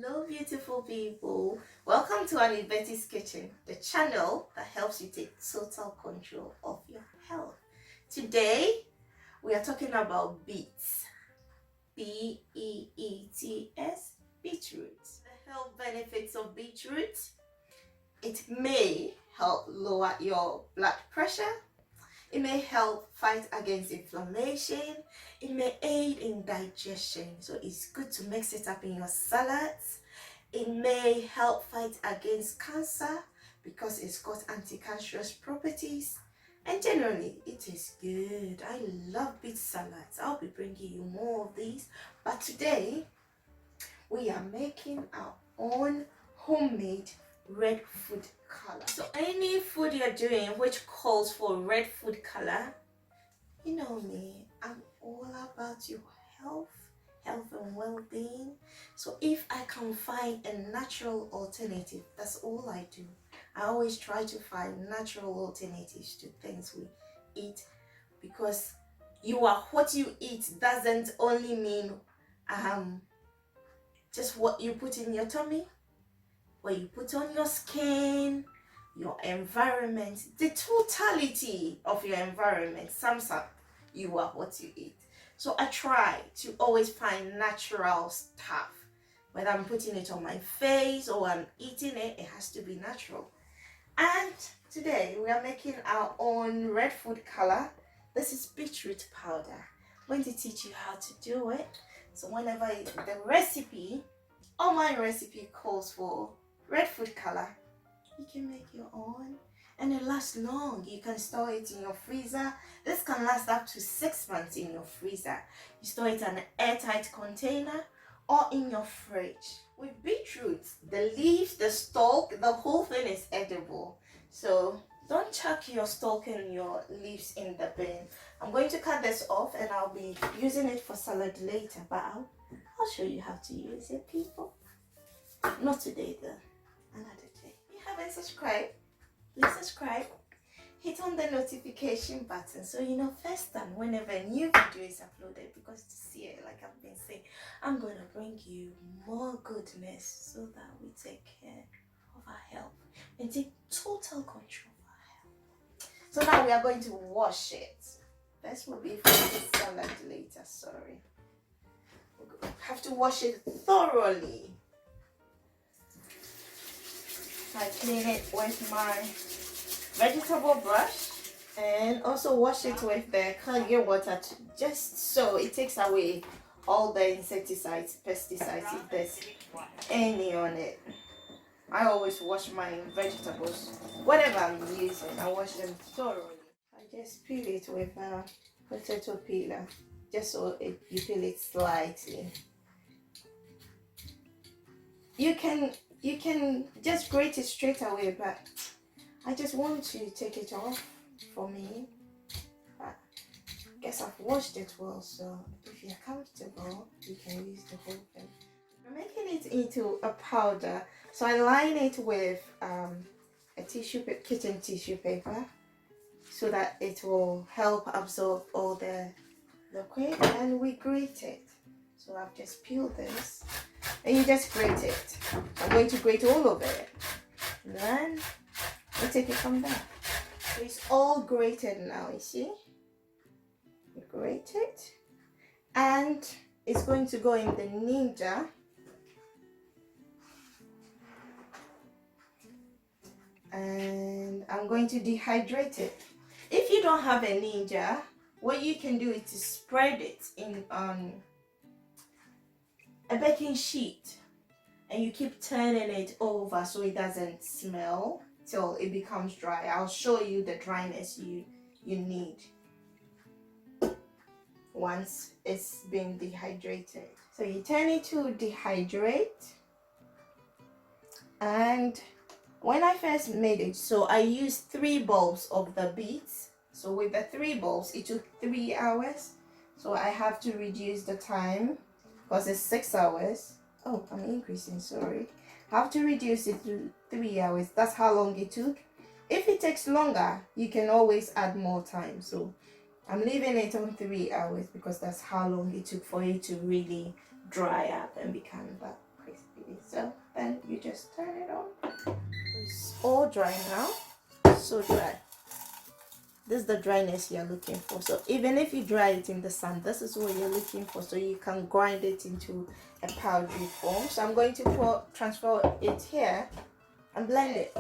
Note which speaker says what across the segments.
Speaker 1: Hello beautiful people, welcome to AnneBetty's Kitchen, the channel that helps you take total control of your health. Today we are talking about beets, B-E-E-T-S, beetroots. The health benefits of beetroot: it may help lower your blood pressure, it may help fight against inflammation, it may aid in digestion, so it's good to mix it up in your salads. It may help fight against cancer because it's got anti-cancerous properties, and generally it is good. I love beet salads. I'll be bringing you more of these, but today we are making our own homemade red food color. So any food you're doing which calls for red food color, you know me, I'm all about your health and well-being. So if I can find a natural alternative, that's all I do. I always try to find natural alternatives to things we eat, because you are what you eat doesn't only mean just what you put in your tummy, what you put on your skin, your environment, the totality of your environment sums up you are what you eat. So I try to always find natural stuff. Whether I'm putting it on my face or I'm eating it, it has to be natural. And today we are making our own red food color. This is beetroot powder. I'm going to teach you how to do it. So whenever the recipe, or my recipe calls for red food color, you can make your own, and it lasts long. You can store it in your freezer. This can last up to 6 months in your freezer. You store it in an airtight container or in your fridge. With beetroots, the leaves, the stalk, the whole thing is edible. So don't chuck your stalk and your leaves in the bin. I'm going to cut this off and I'll be using it for salad later, but I'll show you how to use it, people. Not today though, another day. If you haven't subscribed, please subscribe. Hit on the notification button so you know first time whenever a new video is uploaded, because this year, like I've been saying, I'm going to bring you more goodness so that we take care of our health and take total control of our health. So now we are going to wash it. This will be for the salad later, sorry. We have to wash it thoroughly. I clean it with my vegetable brush and also wash it with the clear water just so it takes away all the insecticides, pesticides, if there's any on it. I always wash my vegetables, whatever I'm using, I wash them thoroughly. I just peel it with a potato peeler, just so you peel it slightly. You can just grate it straight away, but I just want to take it off for me. But I guess I've washed it well, so if you're comfortable, you can use the whole thing. I'm making it into a powder, so I line it with a kitchen tissue paper so that it will help absorb all the liquid, and we grate it. So I've just peeled this and you just grate it. I'm going to grate all of it, and then we take it from there. So it's all grated now, you see? You grate it, and it's going to go in the ninja. And I'm going to dehydrate it. If you don't have a ninja, what you can do is to spread it in a baking sheet, and you keep turning it over so it doesn't smell till it becomes dry. I'll show you the dryness you need once it's been dehydrated. So you turn it to dehydrate, and when I first made it, so I used 3 bulbs of the beets. So with the 3 bulbs, it took 3 hours. So I have to reduce the time because it's 6 hours. Oh, I'm increasing, sorry. I have to reduce it to 3 hours. That's how long it took. If it takes longer, you can always add more time. So I'm leaving it on 3 hours because that's how long it took for it to really dry up and become that crispy. So just turn it on. It's all dry now. So dry. This is the dryness you're looking for. So even if you dry it in the sun, this is what you're looking for, so you can grind it into a powdery form. So I'm going to transfer it here and blend it.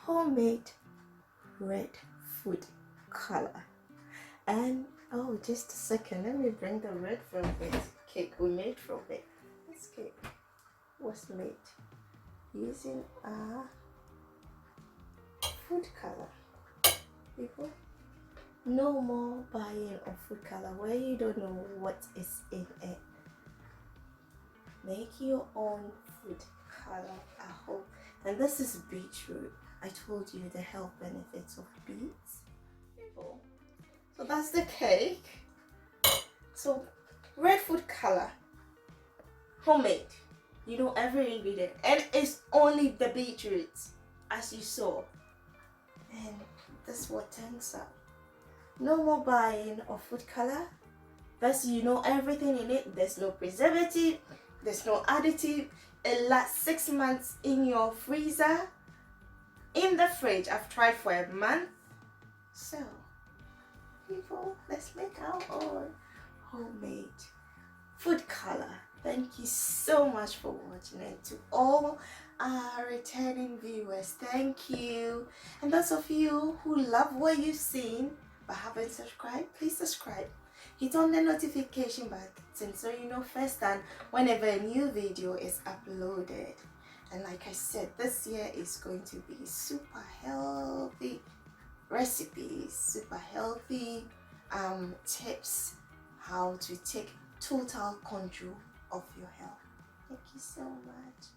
Speaker 1: Homemade red food color. And oh, just a second, let me bring the red velvet cake we made from it. This cake was made using a food color. People, no more buying of food color where you don't know what is in it. Make your own food color at home. And this is beetroot. I told you the health benefits of beets. People, so that's the cake. So red food color, homemade. You know every ingredient, and it's only the beetroot, as you saw. And that's what turns out. No more buying of food color. Thus, you know everything in it. There's no preservative, there's no additive. It lasts 6 months in your freezer, in the fridge. I've tried for a month. So people, let's make our own homemade food color. Thank you so much for watching, and to all our returning viewers, thank you. And those of you who love what you've seen but haven't subscribed, please subscribe. Hit on the notification button so you know first time whenever a new video is uploaded. And like I said, this year is going to be super healthy recipes, super healthy tips, how to take total control of your health. Thank you so much.